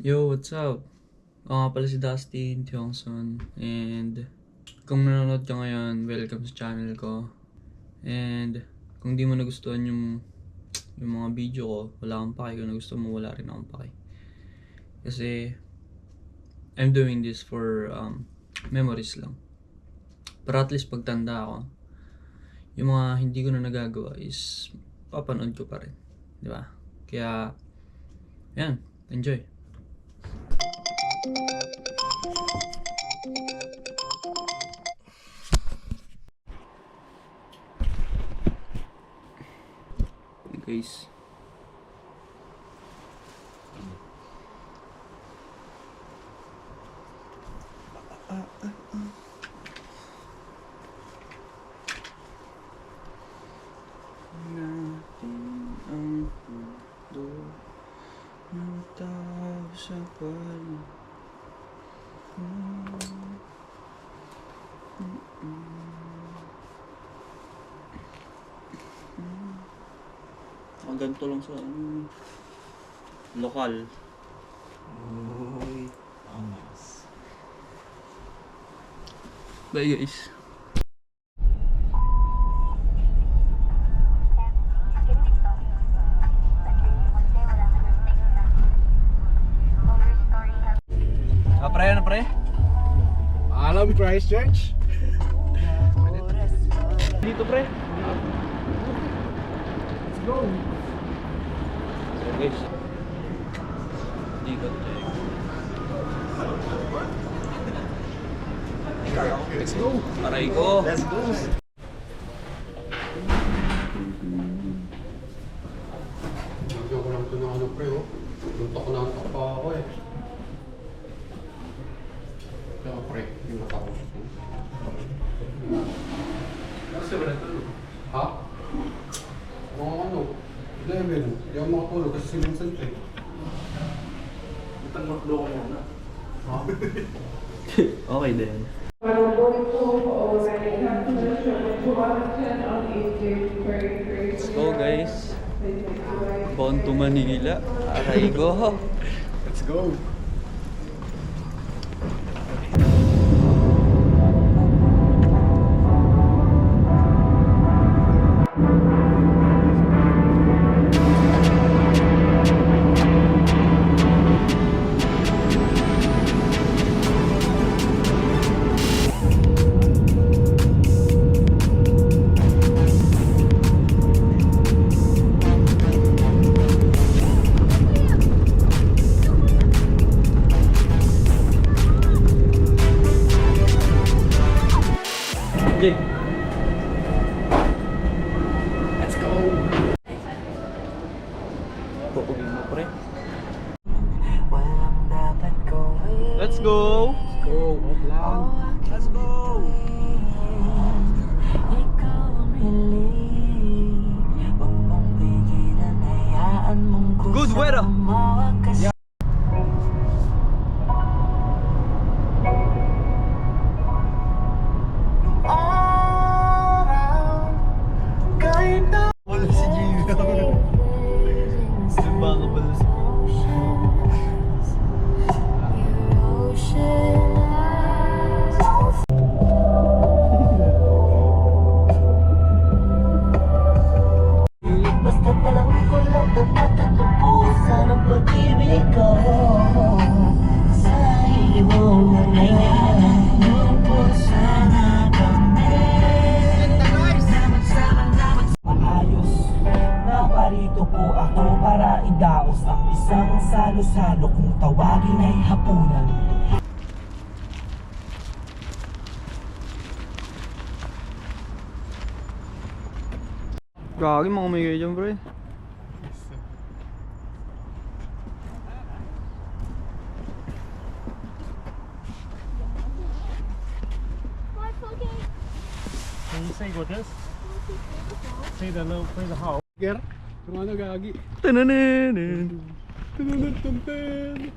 Yo, what's up? Ako nga pala si Dustin Tiongson and kung nanonood ka ngayon, welcome sa channel ko. And kung di mo nagustuhan yung mga video ko, wala akong pake. Kung nagustuhan mo, wala rin akong pake. Kasi I'm doing this for memories lang. Para at least pagtanda ako, yung mga hindi ko na nagagawa is papanood ko pa rin. Di ba? Kaya, yan, enjoy. Guys, natin ang mundo ng tao sa paligid. Ganito lang sa lokal. Uy, angas. Bye guys. Pre, ano pre? Alam Christchurch? Dito pre. Let's go! So guys, dikot tayo. Let's go! Aray ko. Let's go! Lagyan ko lang ito ng ano pre, oh. Luntok na antok pa ako eh. Kaya pre, yung nakausap mo. Gusto ba natulog? Ha? Mga ano? 11. Hindi ako makatulog kasi sinunsant eh. Itang makdo ko muna. Ha? Okay din. Let's go guys. Born to Manila. Aray ko. Let's go! Jake. Let's go! Pupugin mo pre. Walang dapat gawin. Let's go. Go! Let's go! Ikaw ang hiling. Huwag mong pigilan, hayaan mong Good weather. kusama kasi araw kahit na Wala si Jimmy. Simba ka pala sa Basta't alam ko lang dapat tatapusan ang pag-ibig ko sa iyong ngayon. Pusa na kami maayos. Naparito po ako para idaos ang isang salo-salo kung tawagin ay hapunan. Gagi, mga umigay dyan pre. Can you say what this? Say the little play the how. Ger, yung ano gagi. Tanananan. Tananantantan.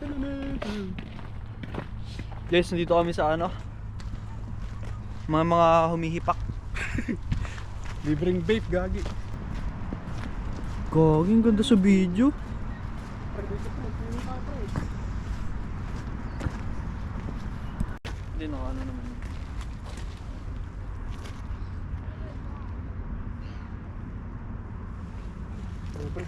Tananantan. Guys, nandito kami sa ano, mga humihipak. Libreng vape gagi. Gagi, ang ganda sa video. Pre, dito Hindi no, ano naman. Okay.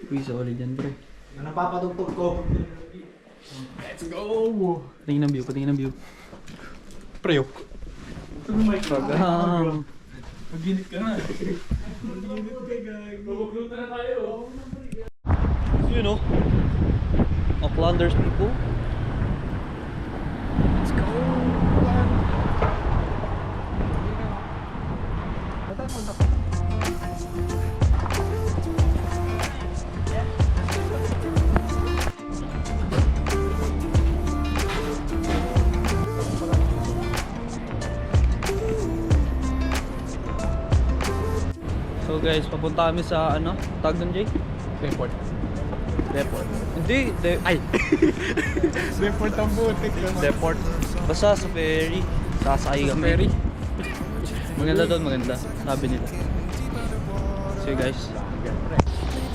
Uy, solid yan, pre. Napapatugtog ko. Let's go! Patingin ng view, patingin ng view. Preo. Pagam. Maginit ka na. You know, Aucklanders people. Let's go. So guys, papunta kami sa ano? Tag doon, Jay? Report. Deport. Hindi, ay, Report ang butik. Deport. Basta sa ferry. Sasakay kami. ferry? Maganda doon, maganda. Sabi nila. So guys.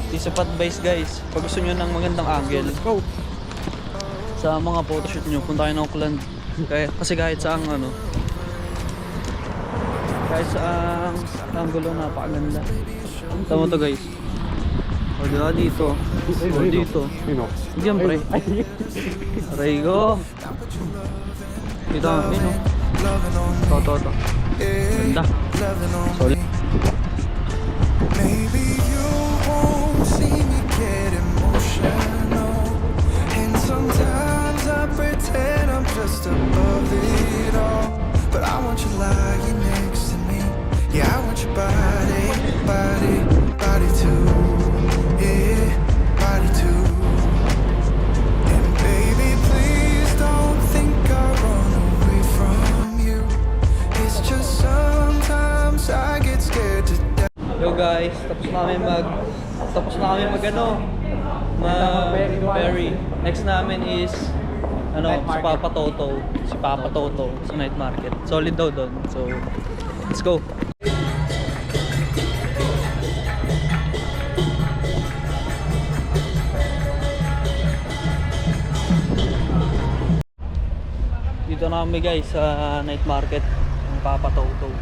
Piece of advice guys. Pag gusto nyo ng magandang angle, Go! sa mga photoshoot nyo, punta kayo ng Auckland. Kasi kahit saang ano, kahit saang angulo, napakaganda. Tama to guys. O diba dito? O dito. Sino? Diyan pre. Aray ko. Dito nga, yun o. To. Ganda. Solid. Maybe you won't see me get emotional, and sometimes I pretend I'm just above it all. But I want you lying next to me. Yeah, I want your body too. Yeah, body too. And baby, please don't think I run away from you. It's just sometimes I get scared to death. Yo guys, tapos na kami mag ferry. Next namin is ano, si Papa Toto sa night market. Solid daw doon. So, let's go. Dito na kami guys sa night market ng Papa Toto.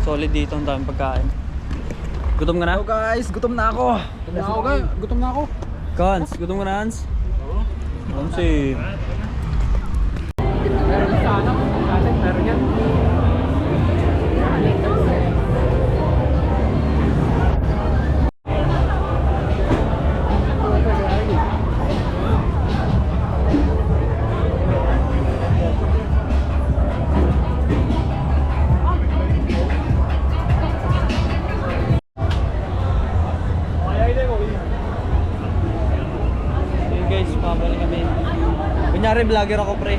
Solid dito, ang daming pagkain. Gutom ka na? Hello guys, gutom na ako. Gutom na ako. Hans, gutom ka na Hans? Oo. Same. Meron sana. Meron yan. Yun guys, pabalik kami. Kunyari vlogger ako pre.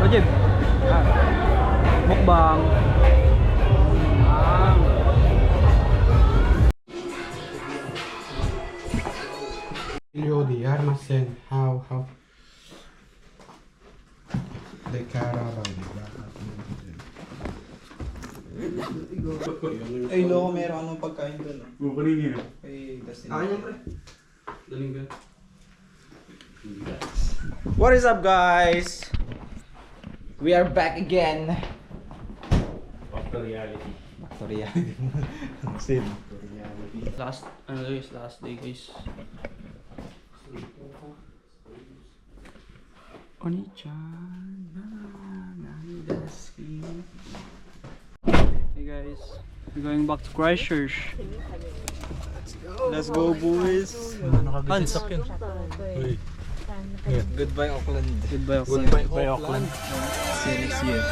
Rajib. Mukbang. Di almacén. How? De carabao. Ay, loko, meron anong pagkain doon. Kukunin niyo. Kay Dustin. pre. Daling ka. What is up, guys? We are back again. Back to reality. Back to reality. Sin. Last day guys. Oni-chan. Hey guys, we're going back to Christchurch. Let's go boys. Hans. Goodbye Auckland. Goodbye Auckland. Goodbye Auckland. See you next year.